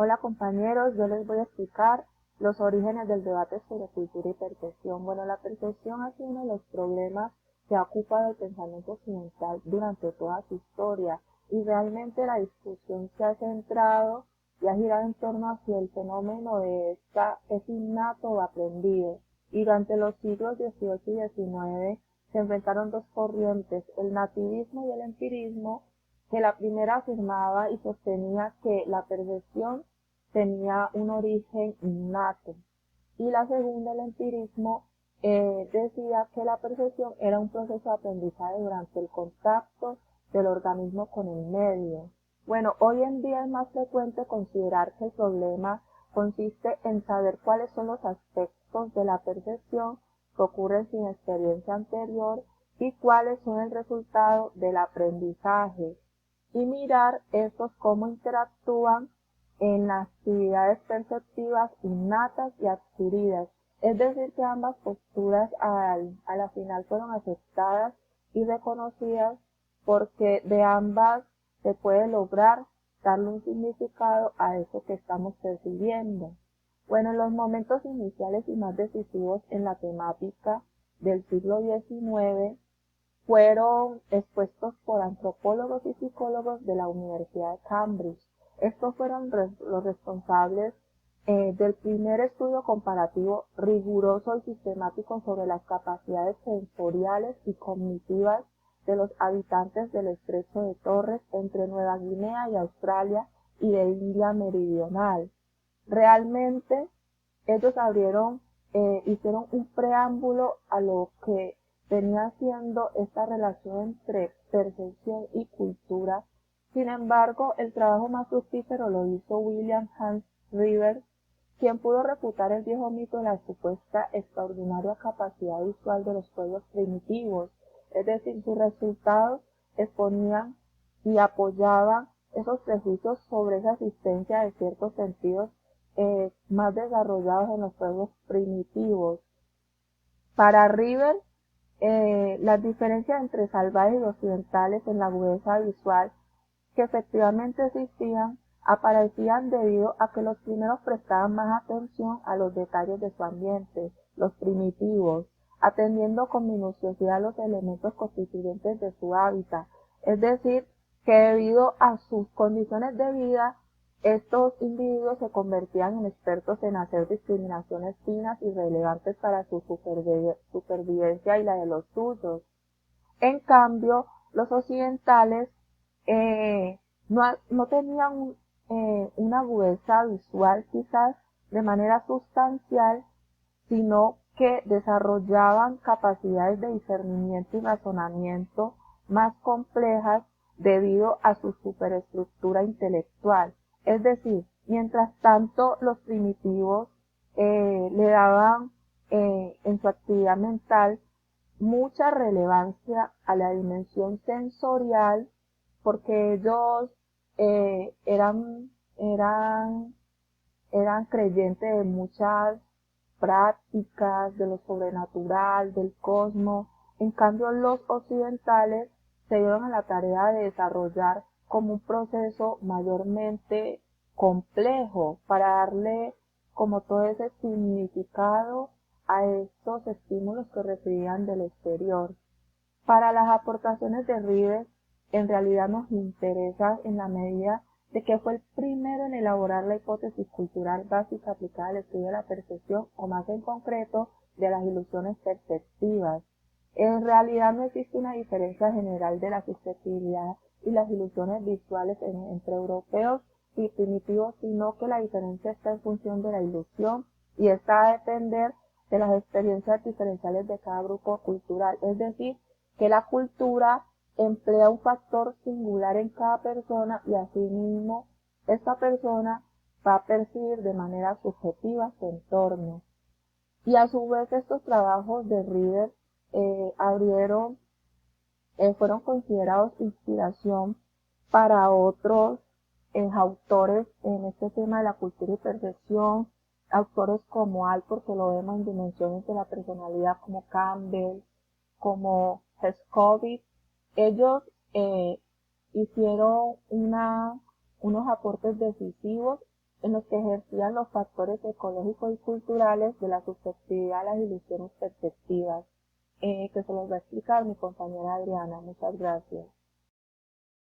Hola compañeros, yo les voy a explicar los orígenes del debate sobre cultura y percepción. Bueno, la percepción ha sido uno de los problemas que ha ocupado el pensamiento occidental durante toda su historia y realmente la discusión se ha centrado y ha girado en torno a si el fenómeno de esta es innato o aprendido. Y durante los siglos XVIII y XIX se enfrentaron dos corrientes, el nativismo y el empirismo, que la primera afirmaba y sostenía que la percepción tenía un origen innato y la segunda, el empirismo, decía que la percepción era un proceso de aprendizaje durante el contacto del organismo con el medio. Bueno, hoy en día es más frecuente considerar que el problema consiste en saber cuáles son los aspectos de la percepción que ocurren sin experiencia anterior y cuáles son el resultado del aprendizaje y mirar estos cómo interactúan en las actividades perceptivas innatas y adquiridas. Es decir, que ambas posturas a la final fueron aceptadas y reconocidas porque de ambas se puede lograr darle un significado a eso que estamos percibiendo. Bueno, en los momentos iniciales y más decisivos en la temática del siglo XIX, fueron expuestos por antropólogos y psicólogos de la Universidad de Cambridge. Estos fueron los responsables del primer estudio comparativo riguroso y sistemático sobre las capacidades sensoriales y cognitivas de los habitantes del estrecho de Torres entre Nueva Guinea y Australia y de India Meridional. Realmente ellos hicieron un preámbulo a lo que venía siendo esta relación entre percepción y cultura. Sin embargo, el trabajo más fructífero lo hizo William Hans Rivers, quien pudo refutar el viejo mito de la supuesta extraordinaria capacidad visual de los pueblos primitivos. Es decir, sus resultados exponían y apoyaban esos prejuicios sobre esa existencia de ciertos sentidos más desarrollados en los pueblos primitivos. Para River, las diferencias entre salvajes y occidentales en la agudeza visual que efectivamente existían aparecían debido a que los primeros prestaban más atención a los detalles de su ambiente, los primitivos, atendiendo con minuciosidad los elementos constituyentes de su hábitat, es decir, que debido a sus condiciones de vida, estos individuos se convertían en expertos en hacer discriminaciones finas y relevantes para su supervivencia y la de los suyos. En cambio, los occidentales no tenían una agudeza visual quizás de manera sustancial, sino que desarrollaban capacidades de discernimiento y razonamiento más complejas debido a su superestructura intelectual. Es decir, mientras tanto los primitivos le daban en su actividad mental mucha relevancia a la dimensión sensorial porque ellos eh, eran, eran, eran creyentes de muchas prácticas, de lo sobrenatural, del cosmos. En cambio, los occidentales se dieron a la tarea de desarrollar como un proceso mayormente complejo para darle como todo ese significado a estos estímulos que recibían del exterior. Para las aportaciones de Ribes, en realidad nos interesa en la medida de que fue el primero en elaborar la hipótesis cultural básica aplicada al estudio de la percepción, o más en concreto, de las ilusiones perceptivas. En realidad no existe una diferencia general de la susceptibilidad y las ilusiones visuales entre europeos y primitivos, sino que la diferencia está en función de la ilusión y está a depender de las experiencias diferenciales de cada grupo cultural, es decir, que la cultura emplea un factor singular en cada persona y asimismo esta persona va a percibir de manera subjetiva su entorno. Y a su vez estos trabajos de Rieder fueron considerados inspiración para otros autores en este tema de la cultura y percepción, autores como Alport, que lo vemos en dimensiones de la personalidad, como Campbell, como Herskovits. Ellos hicieron unos aportes decisivos en los que ejercían los factores ecológicos y culturales de la subjetividad a las ilusiones perceptivas, que se los va a explicar mi compañera Adriana. Muchas gracias.